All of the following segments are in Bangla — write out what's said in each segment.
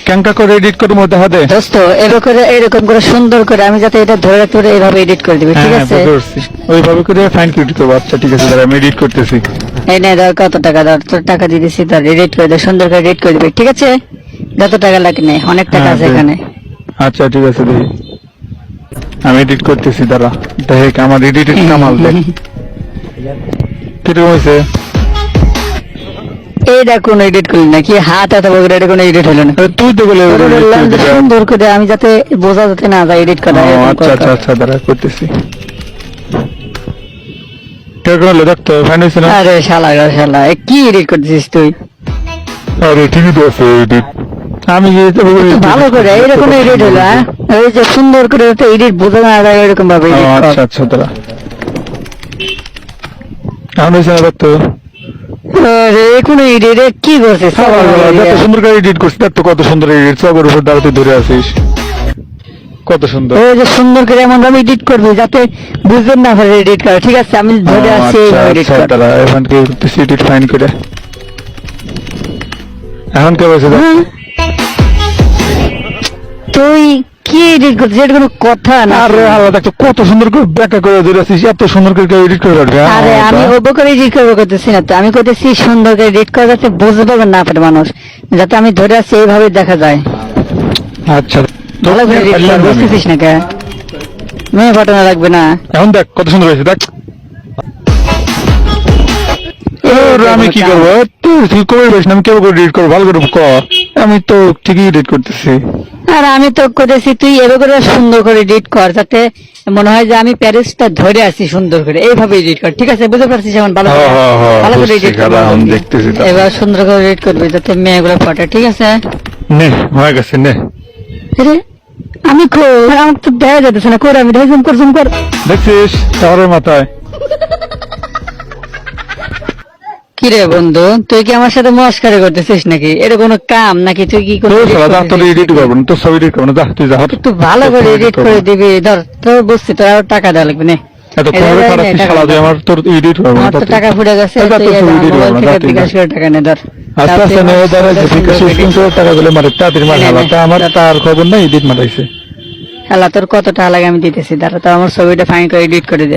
ক্যাংকা করে এডিট করে মধ্যে হাতে দোস্ত এরকম করে সুন্দর করে আমি যাতে এটা ধরে রাখতে পারি এইভাবে এডিট করে দিবি, ঠিক আছে? ওইভাবে করে ফাইন করে দিতে হবে। আচ্ছা ঠিক আছে, দাঁড়া আমি এডিট করতেছি। এই নে ধর, কত টাকা ধর, তোর টাকা দিয়ে দিছি, ধর এডিট করে দে, সুন্দর করে এডিট করে দিবি, ঠিক আছে? যত টাকা লাগে নে, অনেক টাকা আছে এখানে। আচ্ছা ঠিক আছে, দেখি আমি এডিট করতেছি, দাঁড়া দেখ আমার এডিটের কামাল দেখ কিরকম হয়েছে। এইটা কোন এডিট করলি নাকি? হাত এত বড় এটা কোন এডিট হলো না। তুই তো বলে সুন্দর করে আমি যাতে বোঝা যাতে না যায় এডিট করা। আচ্ছা আচ্ছা আচ্ছা, দাঁড়া করতেছি। কিরকম হলো দেখতো, ফাইন হয়েছে না? আরে শালা শালা, কি এডিট করতেছিস তুই? আরে ঠিকই তো আছে এডিট। আমি ভালো করে এরকম এডিট হলো, হ্যাঁ? ওই যে সুন্দর করে এডিট বোঝা না যায় এরকম ভাবে এডিট কর। আচ্ছা আচ্ছা, দাঁড়া এখন হয়েছে না দেখতো। আরে কোন এডিট কি করছিস? যত সুন্দর করে এডিট করছিস, দেখ তো কত সুন্দর এডিট, সবের উপর দাঁড়াতে ধরে আছিস, কত সুন্দর। ওই যে সুন্দর করে এমন ভাবে এডিট করবি যাতে বুঝবেন না ভাবে এডিট করা, ঠিক আছে? আমি ধরে আসছি এডিট কর। দাঁড়া এখন কি করতেছি, এডিট ফাইন করে। এখন কে বলছে তুই কি এডিট করছিস? এটা কোনো কথা না। আরে আলাদা একটা কত সুন্দর করে ব্যাখ্যা করে ধরে আছিস, এত সুন্দর করে এডিট করে পারবে। আরে আমি ওবো করে এডিট করবো করতেছি না তো, আমি করতেছি সুন্দর করে এডিট করা যাতে বুঝতে পারবেন না পারে মানুষ, যাতে আমি ধরে আসছি এইভাবে দেখা যায়। আচ্ছা ভালো করে এডিট কর, বুঝতেছিস না কে? মেয়ে ঘটনা লাগবে না। এখন দেখ কত সুন্দর হয়েছে, দেখ। আমি কি করবো, তুই কবে বলিস না আমি কেউ করে এডিট করবো, ভালো করে ক। আমি তো ঠিকই এডিট করতেছি। আর আমি তো করেছি, তুই এভাবে করে সুন্দর করে এডিট কর যাতে মনে হয় যে আমি প্যারিসটা ধরে আছি সুন্দর করে, এইভাবে এডিট কর, ঠিক আছে? বুঝতে পারছিস? এখন ভালো করে ভালো করে এডিট কর, দেখতেছি। এবার সুন্দর করে এডিট করবি যাতে মেয়েগুলো পটে, ঠিক আছে? নে হয়ে গেছে, নে। আরে আমি আমার তো দেখা যাচ্ছে না, করে আমি জুম কর। দেখছিস শহরের মাথায়। কিরে বন্ধু, তুই কি আমার সাথে মস্কারি করতেছিস নাকি? এটা কোনো কাম নাকি? তুই কি এডিট করবো না, তোর ছবি এডিট করবো না, যা তুই যা। একটু ভালো করে এডিট করে দিবি, ধর তোর বুঝছি তোর আরো টাকা দেওয়া লাগবে না। এত খবর খারাপ শালা তুই, আমার তোর এডিট করবো না, তোর টাকা ফুটে গেছে, বিকাশ করে টাকা নে ধর। আস্তে আস্তে নে, ধর বিকাশ টাকা গুলো মারে তাড়াতাড়ি মার। আমার তার খবর নাই, এডিট মারাইছে। হ্যাঁ, তোর কত টাকা লাগে আমি দিতেছি, তারা তো আমার ছবিটা ফাইন করে এডিট করে দে।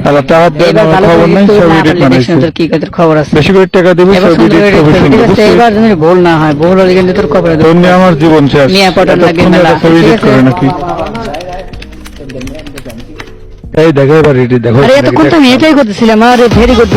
খবর নাই, ছবি এডিট মারাইছে। তোর কি তোর খবর আছে? বেশি করে টাকা দিবি, ছবি এডিট করবি, ঠিক আছে? এবার যদি ভুল না হয়, ভুল হলে কিন্তু তোর খবর আছে। তোর আমার জীবন শেষ। মিয়া পটন লাগবে না, ছবি এডিট করে নাকি? এই দেখো এবার এডিট দেখো। আরে এতক্ষণ তো আমি এটাই করতেছিলাম। আরে ভেরি গুড।